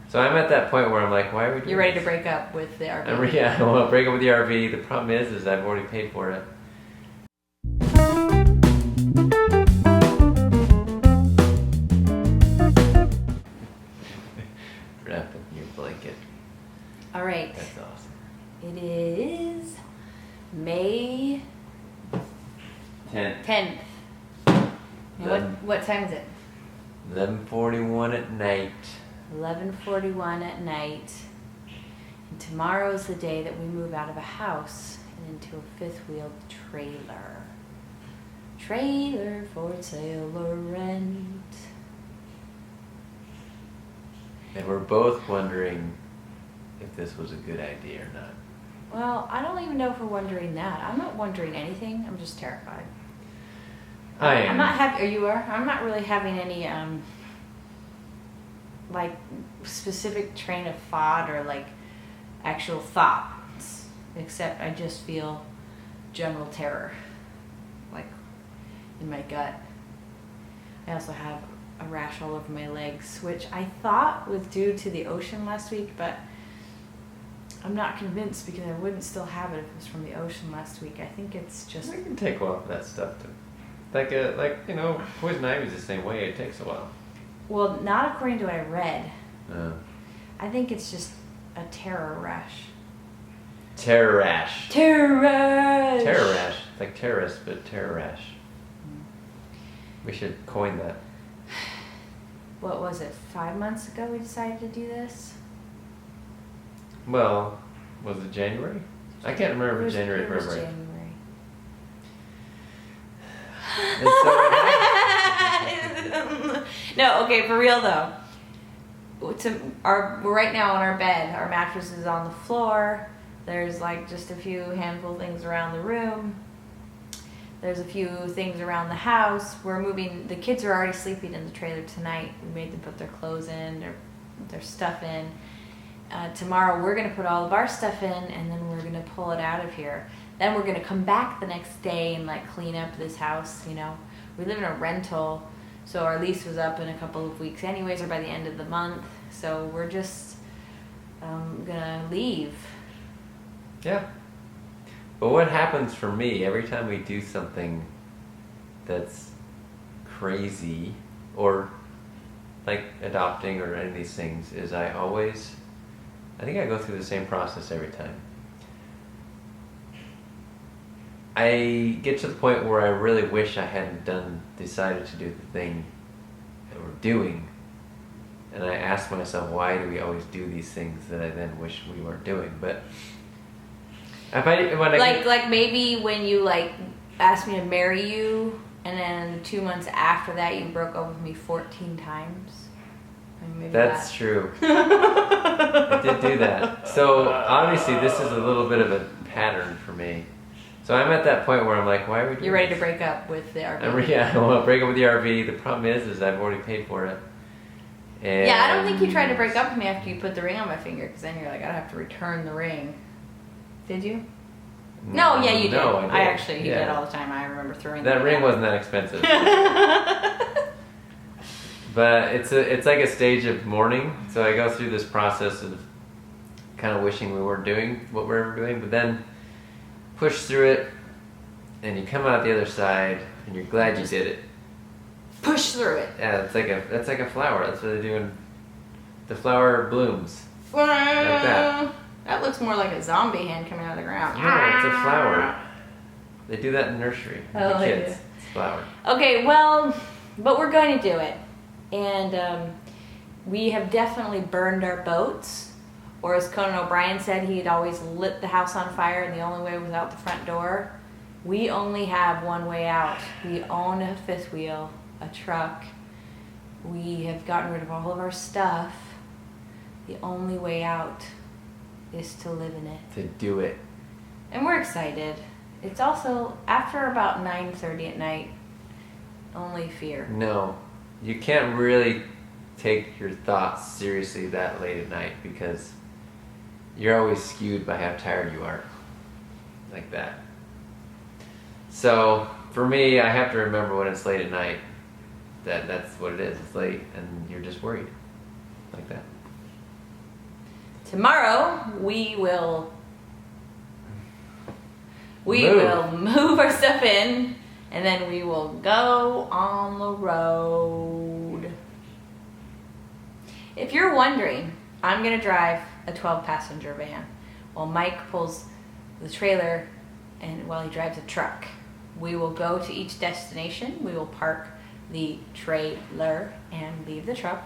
So I'm at that point where I'm like, why are we doing You're ready this? to break up with the RV. I want to break up with the RV. The problem is I've already paid for it. Wrap up in your blanket. All right. That's awesome. It is May 10th. What time is it? 11:41 at night. 11:41 at night. And tomorrow's the day that we move out of a house and into a fifth-wheeled trailer. Trailer for sale or rent. And we're both wondering if this was a good idea or not. Well, I don't even know if we're wondering that. I'm not wondering anything. I'm just terrified. I am. I'm not happy. Or you are? I'm not really having any like specific train of thought or like actual thoughts, except I just feel general terror, like in my gut. I also have a rash all over my legs, which I thought was due to the ocean last week, but I'm not convinced because I wouldn't still have it if it was from the ocean last week. I think it's just... We can take a while for that stuff to... poison ivy's the same way. It takes a while. Well, not according to what I read. Oh. I think it's just a terror rash. Terror rash. Terror rash! Terror rash. It's like terrorist, but terror rash. We should coin that. What was it, 5 months ago we decided to do this? Well, was it January? I can't remember January, it was February. January. And so No, okay, for real though. We're right now on our bed. Our mattress is on the floor. There's like just a few handful of things around the room. There's a few things around the house. We're moving. The kids are already sleeping in the trailer tonight. We made them put their clothes in, their stuff in. Tomorrow we're gonna put all of our stuff in, and then we're gonna pull it out of here. Then we're gonna come back the next day and like clean up this house. You know, we live in a rental, so our lease was up in a couple of weeks anyways, or by the end of the month. So we're just gonna leave. yeah. But what happens for me every time we do something that's crazy, or like adopting or any of these things, is I think I go through the same process every time. I get to the point where I really wish I hadn't decided to do the thing that we're doing. And I ask myself, why do we always do these things that I then wish we weren't doing? But like maybe when you like asked me to marry you, and then 2 months after that you broke up with me 14 times. Maybe that's true. I did do that. So obviously this is a little bit of a pattern for me. So I'm at that point where I'm like, why are we doing You're ready this? to break up with the RV. I want to break up with the RV. The problem is I've already paid for it. And yeah, I don't think you tried to break up with me after you put the ring on my finger, because then you're like, I'd have to return the ring. Did you? No, yeah, you did. No, I did. Actually, you did all the time. I remember throwing that ring wasn't that expensive. But it's like a stage of mourning. So I go through this process of kind of wishing we weren't doing what we were doing, but then push through it, and you come out the other side, and you're glad you did it. Push through it. Yeah, that's like a flower. That's what they do when the flower blooms. Like that. That looks more like a zombie hand coming out of the ground. No, it's a flower. They do that in nursery. Oh, The they kids. do. It's a flower. Okay, well, but we're going to do it. And we have definitely burned our boats. Or as Conan O'Brien said, he had always lit the house on fire, and the only way was out the front door. We only have one way out. We own a fifth wheel, a truck. We have gotten rid of all of our stuff. The only way out is to live in it. To do it. And we're excited. It's also after about 9:30 at night, only fear. No, you can't really take your thoughts seriously that late at night, because you're always skewed by how tired you are. Like that. So for me, I have to remember when it's late at night that's what it is. It's late and you're just worried. Like that. tomorrow we will move our stuff in, and then we will go on the road. If you're wondering, I'm gonna drive a 12-passenger van while Mike pulls the trailer and while he drives a truck. We will go to each destination. We will park the trailer and leave the truck,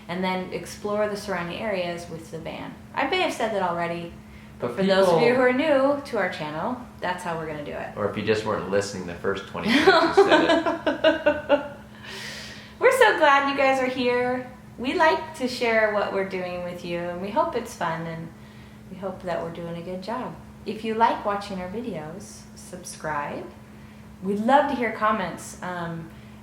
and then explore the surrounding areas with the van. I may have said that already, but for those of you who are new to our channel, that's how we're going to do it. Or if you just weren't listening the first 20 minutes, you said it. We're so glad you guys are here. We like to share what we're doing with you, and we hope it's fun, and we hope that we're doing a good job. If you like watching our videos, subscribe. We'd love to hear comments.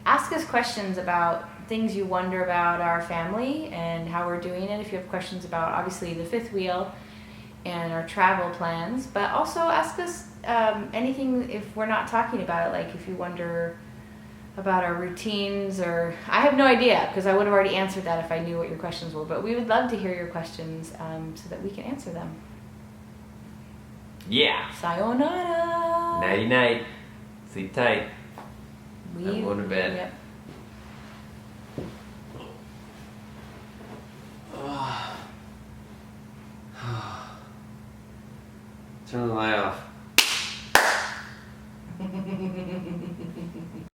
Ask us questions about things you wonder about our family and how we're doing it. If you have questions about, obviously, the fifth wheel and our travel plans, but also ask us anything if we're not talking about it, like if you wonder about our routines, or I have no idea because I would have already answered that if I knew what your questions were, but we would love to hear your questions so that we can answer them. Yeah. Sayonara. Nighty night. Sleep tight. I'm going to bed. Yep. Turn the light off.